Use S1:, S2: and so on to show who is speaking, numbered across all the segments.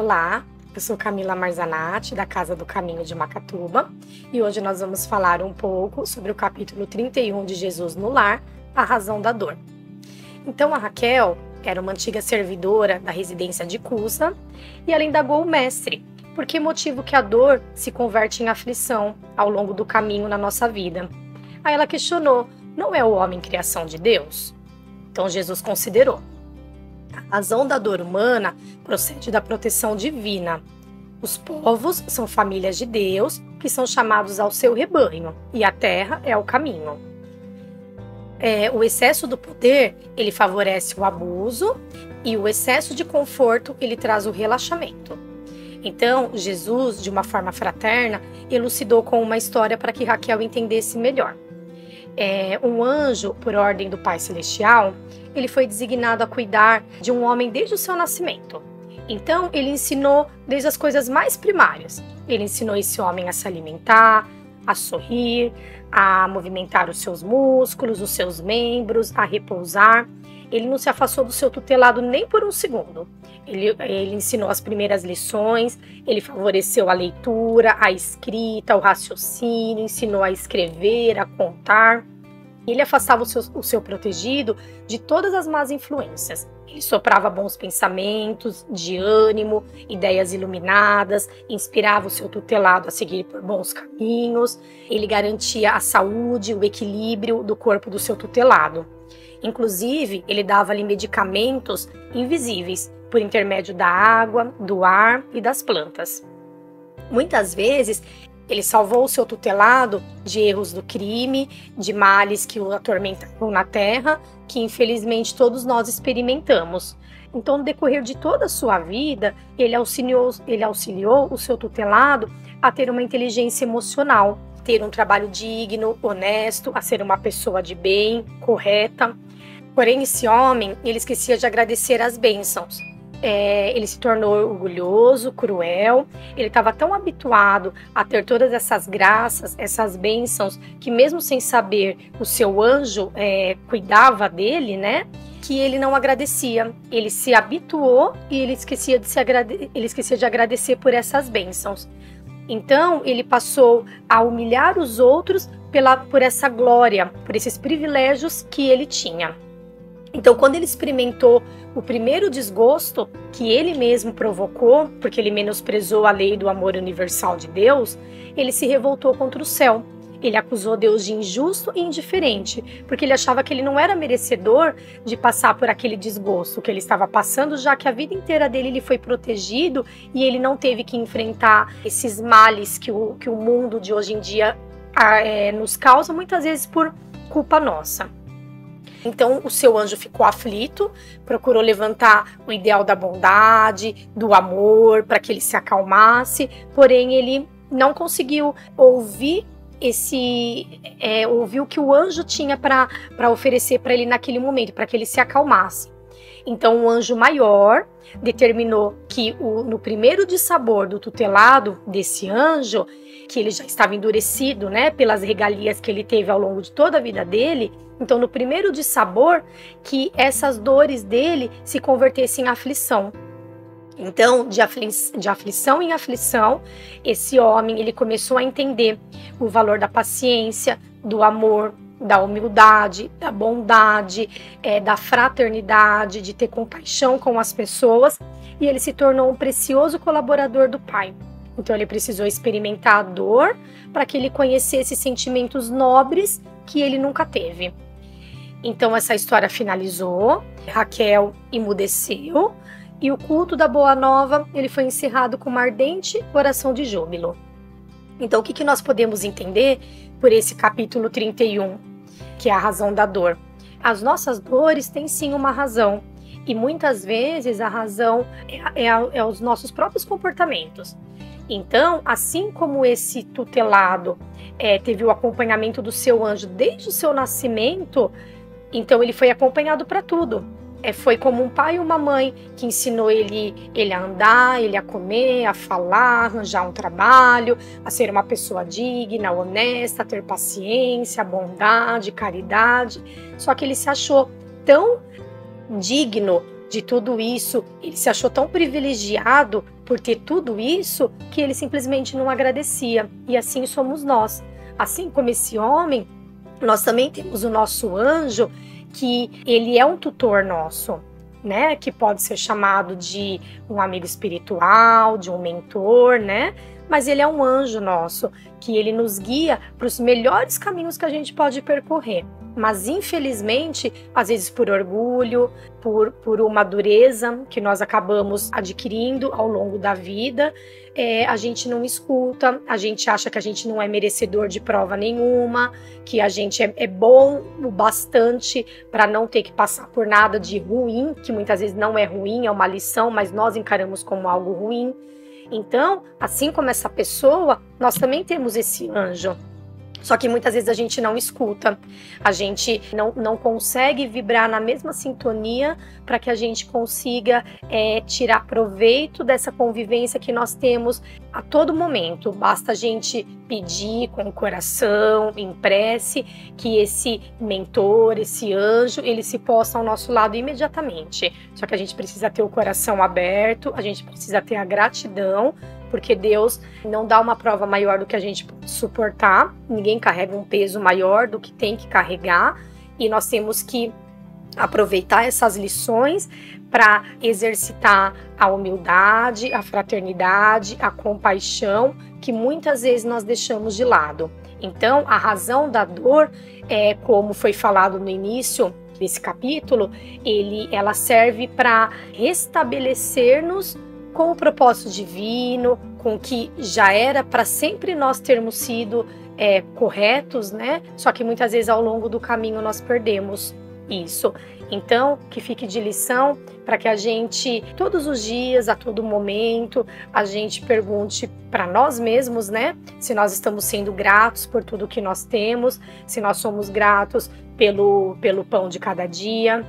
S1: Olá, eu sou Camila Marzanati, da Casa do Caminho de Macatuba, e hoje nós vamos falar um pouco sobre o capítulo 31 de Jesus no Lar, a razão da dor. Então a Raquel era uma antiga servidora da residência de Cusa e ela indagou o mestre, por que motivo que a dor se converte em aflição ao longo do caminho na nossa vida. Aí ela questionou, não é o homem criação de Deus? Então Jesus considerou. A razão da dor humana procede da proteção divina. Os povos são famílias de Deus que são chamados ao seu rebanho, e a terra é o caminho. O excesso do poder, ele favorece o abuso, e o excesso de conforto, ele traz o relaxamento. Então, Jesus, de uma forma fraterna, elucidou com uma história para que Raquel entendesse melhor. Um anjo, por ordem do Pai Celestial, ele foi designado a cuidar de um homem desde o seu nascimento. Então, ele ensinou desde as coisas mais primárias. Ele ensinou esse homem a se alimentar, a sorrir, a movimentar os seus músculos, os seus membros, a repousar. Ele não se afastou do seu tutelado nem por um segundo. Ele ensinou as primeiras lições, ele favoreceu a leitura, a escrita, o raciocínio, ensinou a escrever, a contar. Ele afastava o seu protegido de todas as más influências. Ele soprava bons pensamentos, de ânimo, ideias iluminadas, inspirava o seu tutelado a seguir por bons caminhos. Ele garantia a saúde, o equilíbrio do corpo do seu tutelado. Inclusive, ele dava-lhe medicamentos invisíveis, por intermédio da água, do ar e das plantas. Muitas vezes, ele salvou o seu tutelado de erros do crime, de males que o atormentavam na terra, que infelizmente todos nós experimentamos. Então, no decorrer de toda a sua vida, ele auxiliou o seu tutelado a ter uma inteligência emocional, ter um trabalho digno, honesto, a ser uma pessoa de bem, correta. Porém, esse homem, ele esquecia de agradecer as bênçãos. Ele se tornou orgulhoso, cruel, ele estava tão habituado a ter todas essas graças, essas bênçãos, que mesmo sem saber, o seu anjo cuidava dele, né? Que ele não agradecia. Ele se habituou e ele esquecia de agradecer por essas bênçãos. Então, ele passou a humilhar os outros por essa glória, por esses privilégios que ele tinha. Então, quando ele experimentou o primeiro desgosto que ele mesmo provocou, porque ele menosprezou a lei do amor universal de Deus, ele se revoltou contra o céu. Ele acusou Deus de injusto e indiferente, porque ele achava que ele não era merecedor de passar por aquele desgosto que ele estava passando, já que a vida inteira dele ele foi protegido e ele não teve que enfrentar esses males que o mundo de hoje em dia nos causa, muitas vezes por culpa nossa. Então, o seu anjo ficou aflito, procurou levantar o ideal da bondade, do amor, para que ele se acalmasse, porém ele não conseguiu ouvir o que o anjo tinha para oferecer para ele naquele momento, para que ele se acalmasse. Então, o anjo maior determinou que no primeiro dissabor do tutelado desse anjo, que ele já estava endurecido, né, pelas regalias que ele teve ao longo de toda a vida dele, então no primeiro dissabor, que essas dores dele se convertessem em aflição. Então, de aflição em aflição, esse homem ele começou a entender o valor da paciência, do amor, da humildade, da bondade, da fraternidade, de ter compaixão com as pessoas, e ele se tornou um precioso colaborador do Pai. Então ele precisou experimentar a dor para que ele conhecesse sentimentos nobres que ele nunca teve. Então essa história finalizou, Raquel emudeceu, e o culto da Boa Nova ele foi encerrado com uma ardente oração de júbilo. Então o que nós podemos entender por esse capítulo 31, que é a razão da dor? As nossas dores têm sim uma razão, e muitas vezes a razão é os nossos próprios comportamentos. Então, assim como esse tutelado teve o acompanhamento do seu anjo desde o seu nascimento, então ele foi acompanhado para tudo. Foi como um pai e uma mãe que ensinou ele a andar, ele a comer, a falar, arranjar um trabalho, a ser uma pessoa digna, honesta, a ter paciência, bondade, caridade. Só que ele se achou tão digno de tudo isso, ele se achou tão privilegiado por ter tudo isso, que ele simplesmente não agradecia. E assim somos nós. Assim como esse homem, nós também temos o nosso anjo, que ele é um tutor nosso, né? Que pode ser chamado de um amigo espiritual, de um mentor, né? Mas ele é um anjo nosso, que ele nos guia para os melhores caminhos que a gente pode percorrer. Mas, infelizmente, às vezes por orgulho, por uma dureza que nós acabamos adquirindo ao longo da vida, a gente não escuta, a gente acha que a gente não é merecedor de prova nenhuma, que a gente é bom o bastante para não ter que passar por nada de ruim, que muitas vezes não é ruim, é uma lição, mas nós encaramos como algo ruim. Então, assim como essa pessoa, nós também temos esse anjo. Só que muitas vezes a gente não escuta, a gente não consegue vibrar na mesma sintonia para que a gente consiga tirar proveito dessa convivência que nós temos a todo momento. Basta a gente pedir com o coração, em prece, que esse mentor, esse anjo, ele se posta ao nosso lado imediatamente. Só que a gente precisa ter o coração aberto, a gente precisa ter a gratidão, porque Deus não dá uma prova maior do que a gente pode suportar, ninguém carrega um peso maior do que tem que carregar, e nós temos que aproveitar essas lições para exercitar a humildade, a fraternidade, a compaixão, que muitas vezes nós deixamos de lado. Então, a razão da dor, como foi falado no início desse capítulo, ela serve para restabelecer-nos com o propósito divino, com o que já era para sempre nós termos sido corretos, né? Só que muitas vezes ao longo do caminho nós perdemos isso. Então, que fique de lição para que a gente, todos os dias, a todo momento, a gente pergunte para nós mesmos, né? Se nós estamos sendo gratos por tudo que nós temos, se nós somos gratos pelo pão de cada dia,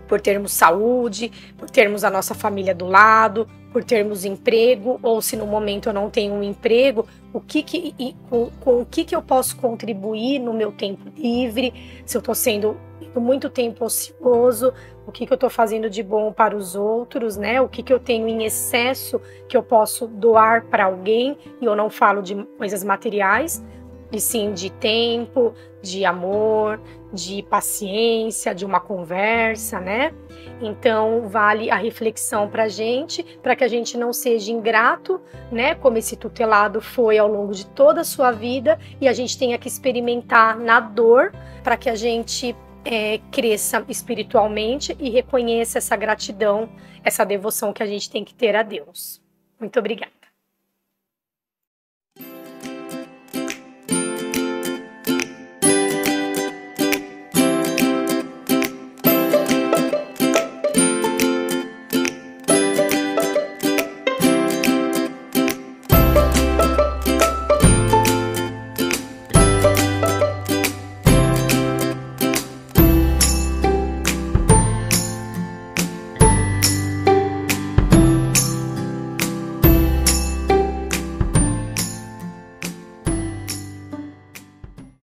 S1: por termos saúde, por termos a nossa família do lado, por termos emprego, ou se no momento eu não tenho um emprego, com o que eu posso contribuir no meu tempo livre, se eu estou sendo muito tempo ocioso, o que eu estou fazendo de bom para os outros, né? O que eu tenho em excesso que eu posso doar para alguém, e eu não falo de coisas materiais, e sim de tempo, de amor, de paciência, de uma conversa, né? Então, vale a reflexão para que a gente não seja ingrato, né? Como esse tutelado foi ao longo de toda a sua vida, e a gente tenha que experimentar na dor para que a gente cresça espiritualmente e reconheça essa gratidão, essa devoção que a gente tem que ter a Deus. Muito obrigada.